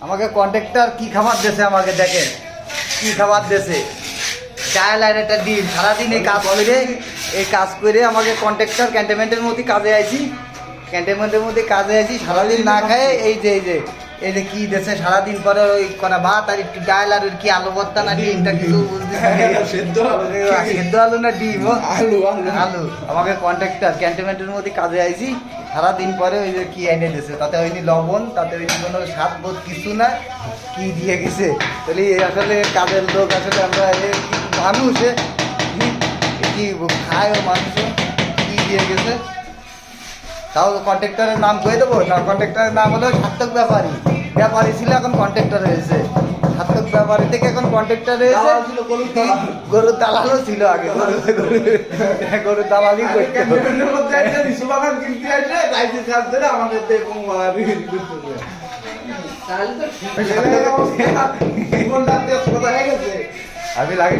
আমাকে কন্ট্রাক্টর কি খাবার দিয়েছে আমাকে দেখেন কি খাবার দিয়েছে চাল আর একটা ডিম সারাদিন এই কাজ করে আমাকে কন্ট্রাক্টর ক্যান্টনমেন্টের মধ্যে কাজে আইছি ক্যান্টনমেন্টের মধ্যে কাজে আইছি সারাদিন না খায় এই যে কি দিয়েছে সারাদিন পরে ওই করা ভাত আর একটু ডাল আর কি আলু ভর্তা না ডিমটা কিছু সেদ্ধ আলু না ডিম আলু আমাকে কন্ট্রাক্টর ক্যান্টনমেন্টের মধ্যে কাজে আইছি সারাদিন পরে ওই যে কি এনে দিয়েছে তাতে হয়নি লবণ তাতে হয়নি কোনো স্বাদ বোধ কিছু না কি দিয়ে গেছে তাহলে আসলে কাজের লোক আসলে আমরা মানুষে কি খায় ও মানুষে কি দিয়ে গেছে তাও কন্ট্রাক্টরের নাম কয়ে দেবো না কন্ট্রাক্টরের নাম হলো সার্থক ব্যাপারী ছিল এখন কন্ট্রাক্টর হয়েছে সার্থক ব্যাপারী থেকে এখন কন্ট্রাক্টর হয়েছে গরুর দালালও ছিল আগে গরুর দালালই করতে আমি লাগে